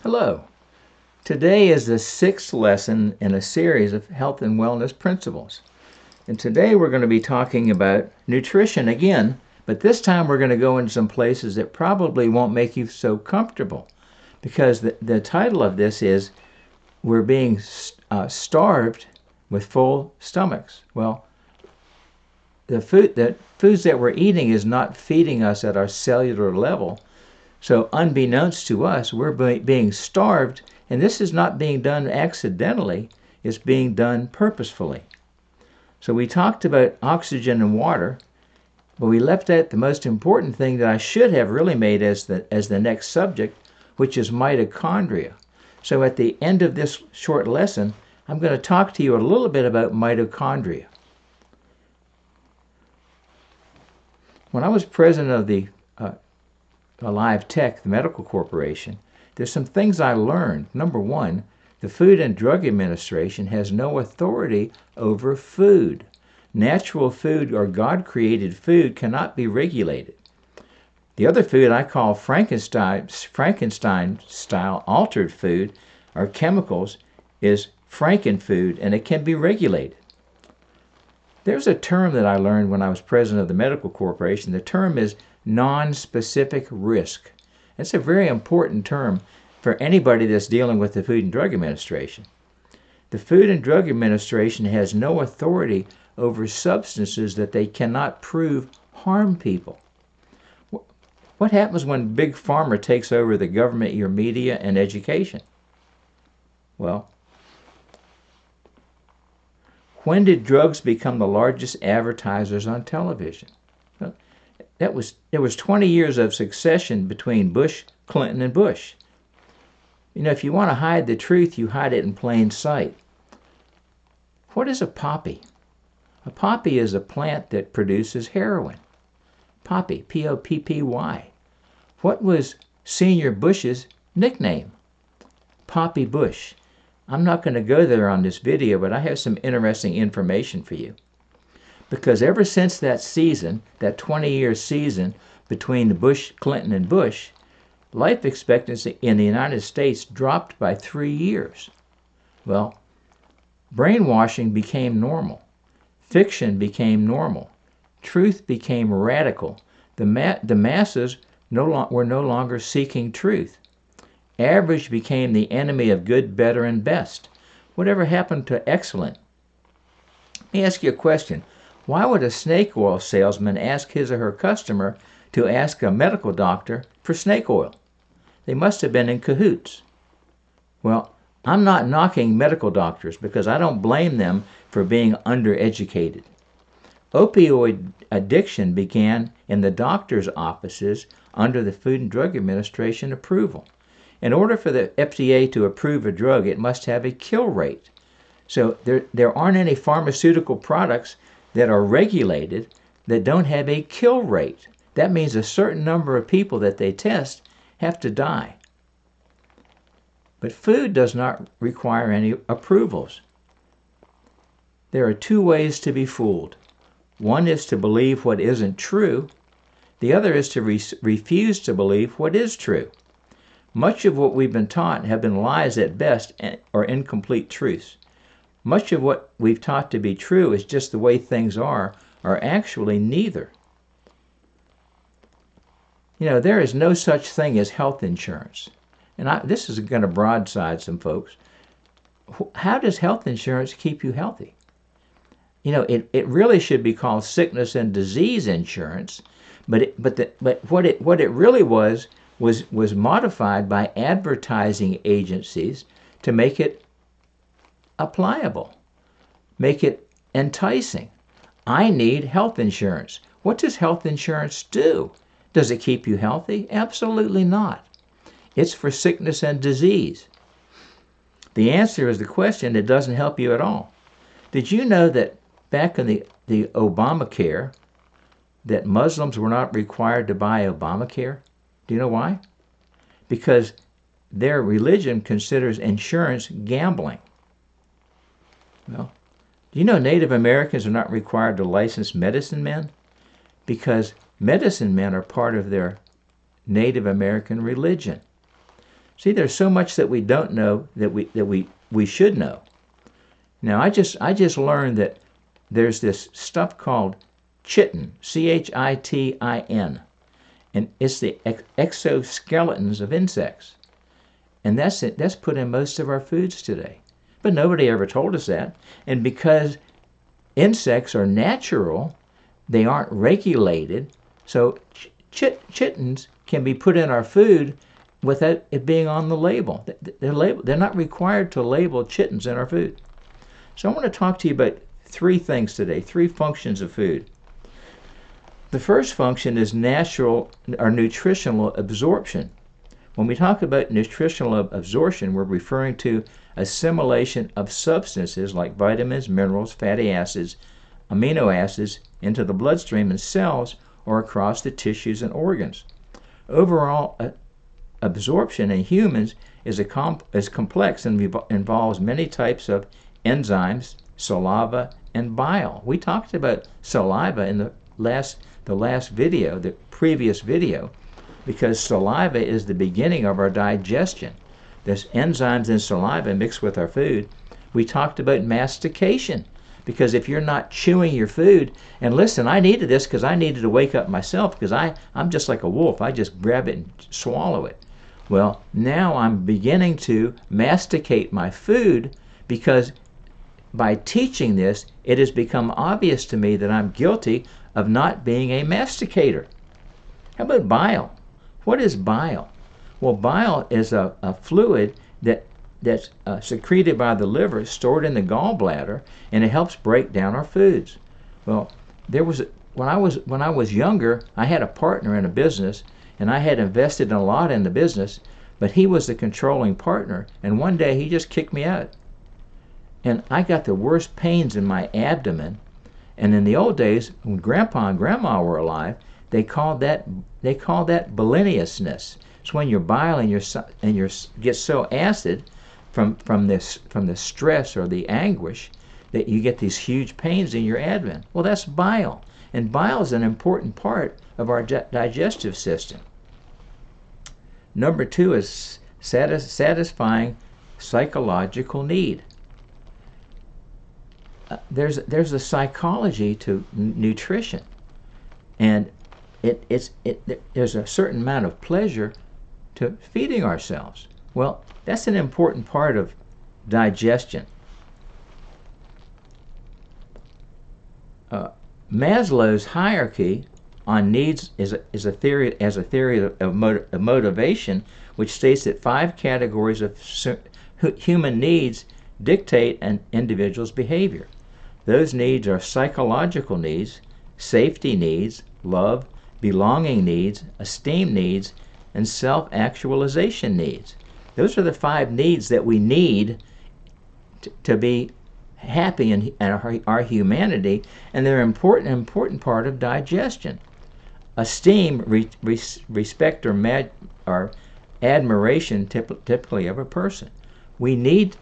Hello. Today is the sixth lesson in a series of health and wellness principles. And today we're going to be talking about nutrition again, but this time we're going to go into some places that probably won't make you so comfortable because the title of this is We're Being Starved with Full Stomachs. Well, the foods that we're eating is not feeding us at our cellular level. So unbeknownst to us, we're being starved, and this is not being done accidentally, it's being done purposefully. So we talked about oxygen and water, but we left out the most important thing that I should have really made as the next subject, which is mitochondria. So at the end of this short lesson, I'm going to talk to you a little bit about mitochondria. When I was president of the Alive Tech, the medical corporation, there's some things I learned. Number one, the Food and Drug Administration has no authority over food. Natural food or God-created food cannot be regulated. The other food I call Frankenstein-style altered food or chemicals is Frankenfood, and it can be regulated. There's a term that I learned when I was president of the medical corporation. The term is non-specific risk. It's a very important term for anybody that's dealing with the Food and Drug Administration. The Food and Drug Administration has no authority over substances that they cannot prove harm people. What happens when Big Pharma takes over the government, your media, and education? Well, when did drugs become the largest advertisers on television? There was 20 years of succession between Bush, Clinton, and Bush. You know, if you want to hide the truth, you hide it in plain sight. What is a poppy? A poppy is a plant that produces heroin. Poppy, P-O-P-P-Y. What was Senior Bush's nickname? Poppy Bush. I'm not going to go there on this video, but I have some interesting information for you. Because ever since that season, that 20-year season between Bush, Clinton, and Bush, life expectancy in the United States dropped by 3 years. Well, brainwashing became normal. Fiction became normal. Truth became radical. The masses were no longer seeking truth. Average became the enemy of good, better, and best. Whatever happened to excellent? Let me ask you a question. Why would a snake oil salesman ask his or her customer to ask a medical doctor for snake oil? They must have been in cahoots. Well, I'm not knocking medical doctors because I don't blame them for being undereducated. Opioid addiction began in the doctor's offices under the Food and Drug Administration approval. In order for the FDA to approve a drug, it must have a kill rate. So there aren't any pharmaceutical products that are regulated that don't have a kill rate. That means a certain number of people that they test have to die. But food does not require any approvals. There are two ways to be fooled. One is to believe what isn't true. The other is to refuse to believe what is true. Much of what we've been taught have been lies at best or incomplete truths. Much of what we've taught to be true is just the way things are actually neither. You know, there is no such thing as health insurance. And this is going to broadside some folks. How does health insurance keep you healthy? You know, it really should be called sickness and disease insurance, but what it really was modified by advertising agencies to make it applicable, make it enticing. I need health insurance. What does health insurance do? Does it keep you healthy? Absolutely not. It's for sickness and disease. The answer is the question, it doesn't help you at all. Did you know that back in the Obamacare, that Muslims were not required to buy Obamacare? Do you know why? Because their religion considers insurance gambling. Well, do you know Native Americans are not required to license medicine men? Because medicine men are part of their Native American religion. See, there's so much that we don't know that we should know. Now, I just learned that there's this stuff called chitin, chitin, and it's the exoskeletons of insects. And that's put in most of our foods today. But nobody ever told us that. And because insects are natural, they aren't regulated, so chitins can be put in our food without it being on the label. They're not required to label chitins in our food. So I want to talk to you about three things today, three functions of food. The first function is natural or nutritional absorption. When we talk about nutritional absorption, we're referring to assimilation of substances like vitamins, minerals, fatty acids, amino acids into the bloodstream and cells or across the tissues and organs. Overall, absorption in humans is complex and involves many types of enzymes, saliva, and bile. We talked about saliva in the previous video, because saliva is the beginning of our digestion. There's enzymes in saliva mixed with our food. We talked about mastication, because if you're not chewing your food, and listen, I needed this because I needed to wake up myself, because I'm just like a wolf. I just grab it and swallow it. Well, now I'm beginning to masticate my food, because by teaching this, it has become obvious to me that I'm guilty of not being a masticator. How about bile? What is bile? Well, bile is a fluid that's secreted by the liver, stored in the gallbladder, and it helps break down our foods. Well, when I was younger, I had a partner in a business, and I had invested a lot in the business, but he was the controlling partner, and one day he just kicked me out. And I got the worst pains in my abdomen. And in the old days, when Grandpa and Grandma were alive, they called that biliousness. It's when your bile and your gets so acid from the stress or the anguish that you get these huge pains in your abdomen. Well, that's bile, and bile is an important part of our digestive system. Number two is satisfying psychological need. There's a psychology to nutrition, and there's a certain amount of pleasure to feeding ourselves. Well, that's an important part of digestion. Maslow's hierarchy on needs is a theory of motivation, which states that 5 categories of human needs dictate an individual's behavior. Those needs are psychological needs, safety needs, love, belonging needs, esteem needs, and self-actualization needs. Those are the 5 needs that we need to be happy in our humanity, and they're an important part of digestion. Esteem, respect, or admiration typically of a person. We need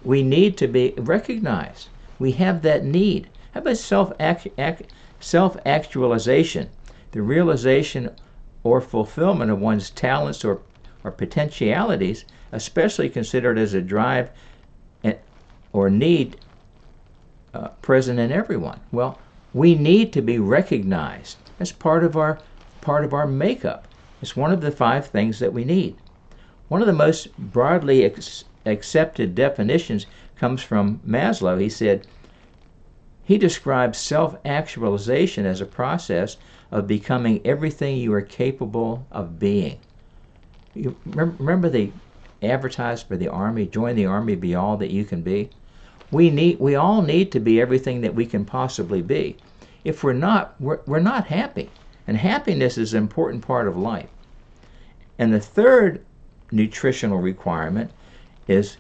to be recognized. We have that need. How about self-actualization? The realization or fulfillment of one's talents or potentialities, especially considered as a drive or need present in everyone. Well, we need to be recognized. That's part of our makeup. It's one of the 5 things that we need. One of the most broadly accepted definitions comes from Maslow. He describes self-actualization as a process of becoming everything you are capable of being. You remember the advertised for the Army, join the Army, be all that you can be? We all need to be everything that we can possibly be. If we're not, we're not happy. And happiness is an important part of life. And the third nutritional requirement is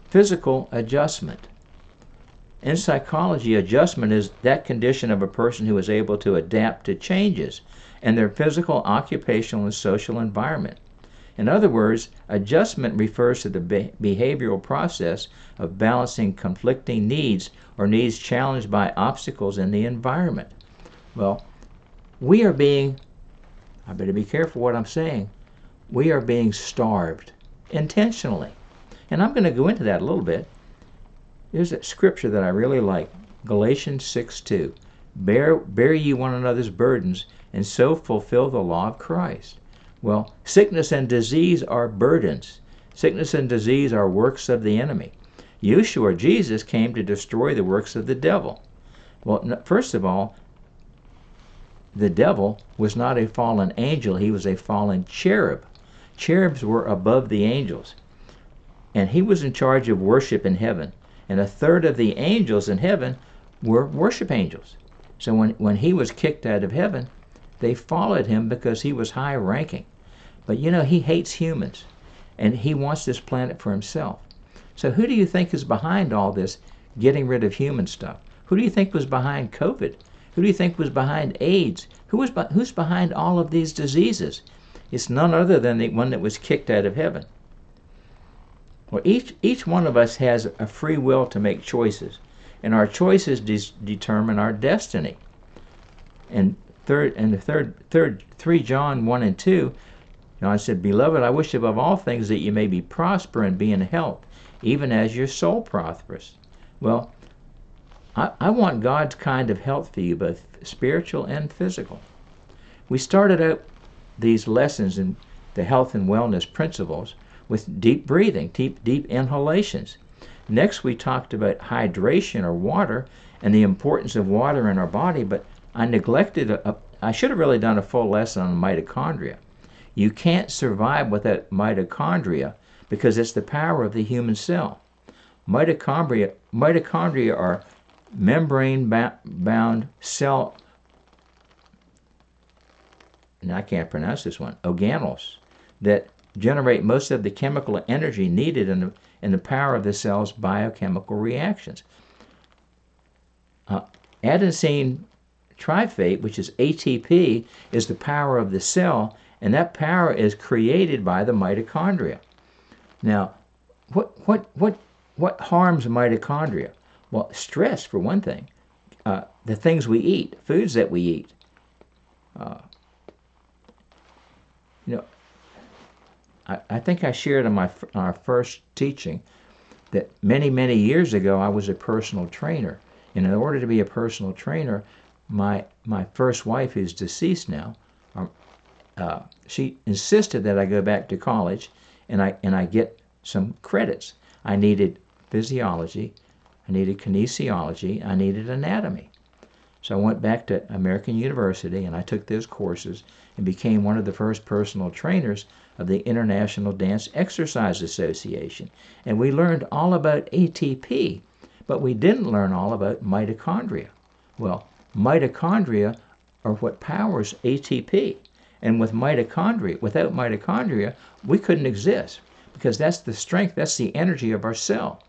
physical adjustment. In psychology, adjustment is that condition of a person who is able to adapt to changes in their physical, occupational, and social environment. In other words, adjustment refers to the behavioral process of balancing conflicting needs or needs challenged by obstacles in the environment. Well, I better be careful what I'm saying, we are being starved intentionally. And I'm going to go into that a little bit. There's a scripture that I really like, Galatians 6:2. Bear ye one another's burdens, and so fulfill the law of Christ. Well, sickness and disease are burdens. Sickness and disease are works of the enemy. Yeshua, Jesus, came to destroy the works of the devil. Well, first of all, the devil was not a fallen angel. He was a fallen cherub. Cherubs were above the angels. And he was in charge of worship in heaven. And a third of the angels in heaven were worship angels. So when he was kicked out of heaven, they followed him because he was high ranking. But you know, he hates humans. And he wants this planet for himself. So who do you think is behind all this getting rid of human stuff? Who do you think was behind COVID? Who do you think was behind AIDS? Who's behind all of these diseases? It's none other than the one that was kicked out of heaven. Well, each one of us has a free will to make choices, and our choices determine our destiny. And 3 John 1 and 2, John said, Beloved, I wish above all things that you may be prosper and be in health, even as your soul prospers. Well, I want God's kind of health for you, both spiritual and physical. We started out these lessons in the health and wellness principles with deep breathing, deep inhalations. Next, we talked about hydration or water and the importance of water in our body, but I neglected, I should have really done a full lesson on mitochondria. You can't survive without mitochondria because it's the power of the human cell. Mitochondria are membrane-bound cell, and I can't pronounce this one, organelles, that generate most of the chemical energy needed in the power of the cell's biochemical reactions. Adenosine triphosphate, which is ATP, is the power of the cell, and that power is created by the mitochondria. Now, what harms mitochondria? Well, stress, for one thing. The things we eat, foods that we eat. I think I shared in our first teaching that many years ago I was a personal trainer. And in order to be a personal trainer, my first wife, who's deceased now, she insisted that I go back to college and I get some credits. I needed physiology, I needed kinesiology, I needed anatomy. So I went back to American University and I took those courses and became one of the first personal trainers of the International Dance Exercise Association. And we learned all about ATP, but we didn't learn all about mitochondria. Well, mitochondria are what powers ATP. And without mitochondria, we couldn't exist because that's the strength, that's the energy of our cell.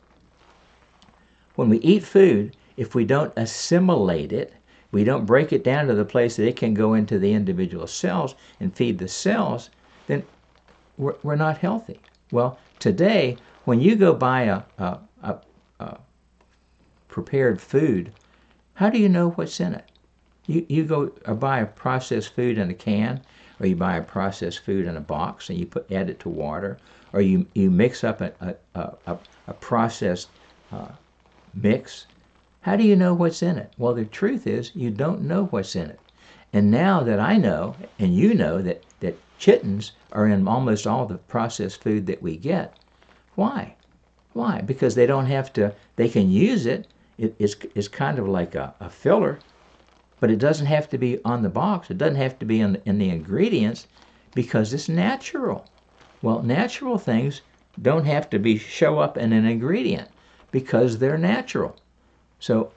When we eat food, if we don't assimilate it, we don't break it down to the place that it can go into the individual cells and feed the cells, then we're not healthy. Well, today, when you go buy a prepared food, how do you know what's in it? You go or buy a processed food in a can, or you buy a processed food in a box and you add it to water, or you mix up a processed mix. How do you know what's in it? Well, the truth is you don't know what's in it. And now that I know, and you know, that chitins are in almost all the processed food that we get, why? Why? Because they don't have to, they can use it. It's kind of like a filler, but it doesn't have to be on the box. It doesn't have to be in the ingredients because it's natural. Well, natural things don't have to show up in an ingredient because they're natural. So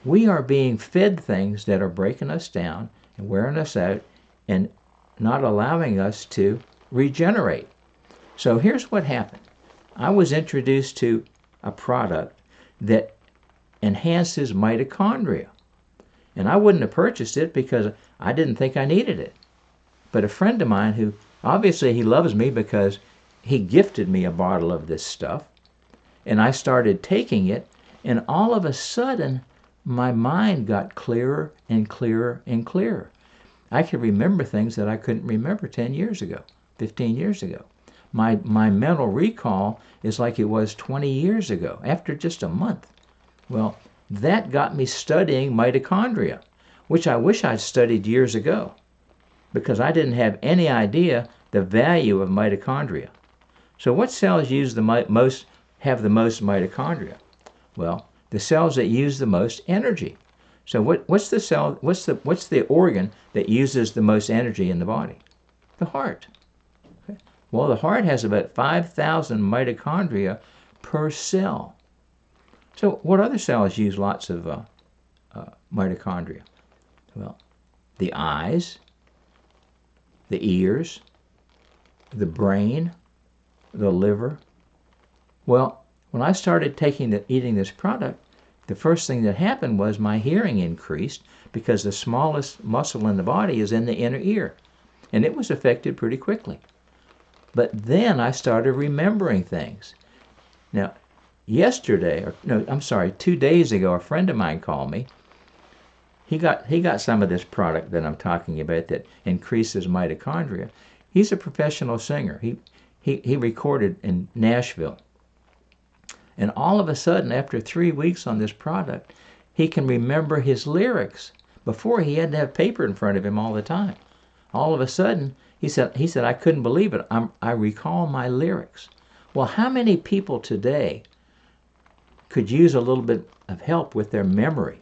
we are being fed things that are breaking us down and wearing us out and not allowing us to regenerate. So here's what happened. I was introduced to a product that enhances mitochondria. And I wouldn't have purchased it because I didn't think I needed it. But a friend of mine who, obviously he loves me because he gifted me a bottle of this stuff. And I started taking it, and all of a sudden, my mind got clearer and clearer and clearer. I could remember things that I couldn't remember 10 years ago. 15 years ago. My mental recall is like it was 20 years ago, after just a month. Well, that got me studying mitochondria, which I wish I'd studied years ago, because I didn't have any idea the value of mitochondria. So what cells use the most, have the most mitochondria? Well, the cells that use the most energy. So what's the organ that uses the most energy in the body? The heart. Okay. Well, the heart has about 5,000 mitochondria per cell. So what other cells use lots of mitochondria? Well, the eyes, the ears, the brain, the liver. Well, when I started eating this product, the first thing that happened was my hearing increased, because the smallest muscle in the body is in the inner ear, and it was affected pretty quickly. But then I started remembering things. Now, 2 days ago, a friend of mine called me. He got some of this product that I'm talking about that increases mitochondria. He's a professional singer. He recorded in Nashville. And all of a sudden, after 3 weeks on this product, he can remember his lyrics. Before, he had to have paper in front of him all the time. All of a sudden, he said, I couldn't believe it. I recall my lyrics. Well, how many people today could use a little bit of help with their memory?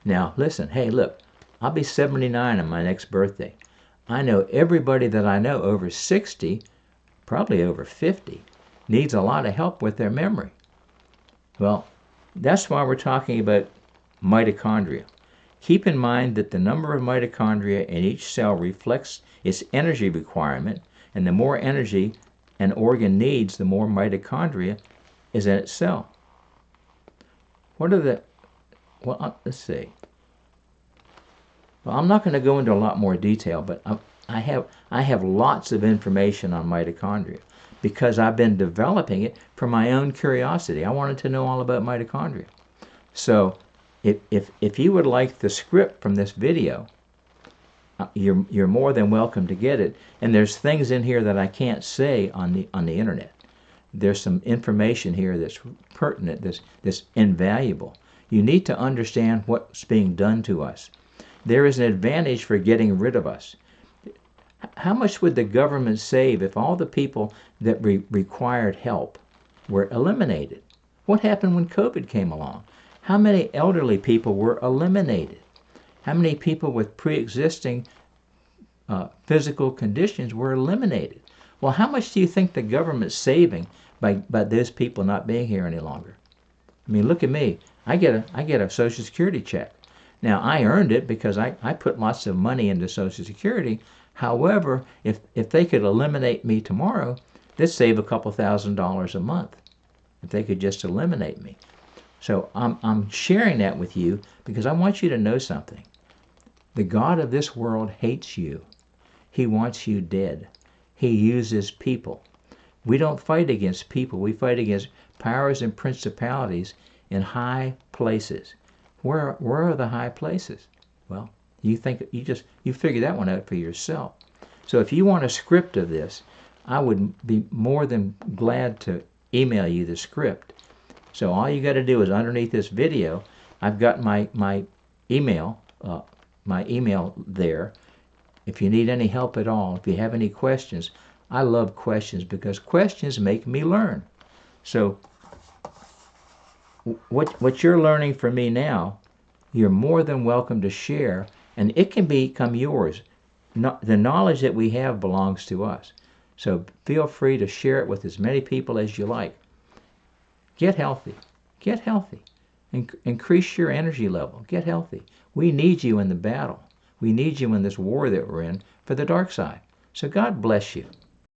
Now, listen, hey, look, I'll be 79 on my next birthday. I know everybody that I know over 60, probably over 50, needs a lot of help with their memory. Well, that's why we're talking about mitochondria. Keep in mind that the number of mitochondria in each cell reflects its energy requirement, and the more energy an organ needs, the more mitochondria is in its cell. Let's see. Well, I'm not going to go into a lot more detail, but I have lots of information on mitochondria, because I've been developing it for my own curiosity. I wanted to know all about mitochondria. So if you would like the script from this video, you're more than welcome to get it. And there's things in here that I can't say on the internet. There's some information here that's pertinent, that's invaluable. You need to understand what's being done to us. There is an advantage for getting rid of us. How much would the government save if all the people that required help were eliminated? What happened when COVID came along? How many elderly people were eliminated? How many people with pre-existing physical conditions were eliminated? Well, how much do you think the government's saving by those people not being here any longer? I mean, look at me. I get a Social Security check. Now, I earned it because I put lots of money into Social Security. However, if they could eliminate me tomorrow, they'd save a couple $1,000s a month if they could just eliminate me. So I'm sharing that with you because I want you to know something. The God of this world hates you. He wants you dead. He uses people. We don't fight against people. We fight against powers and principalities in high places. Where are the high places? Well, you figure that one out for yourself. So if you want a script of this, I would be more than glad to email you the script. So all you got to do is underneath this video, I've got my email there. If you need any help at all, if you have any questions, I love questions because questions make me learn. So what you're learning from me now, you're more than welcome to share, and it can become yours. The knowledge that we have belongs to us. So feel free to share it with as many people as you like. Get healthy. Get healthy. Increase your energy level. Get healthy. We need you in the battle. We need you in this war that we're in for the dark side. So God bless you.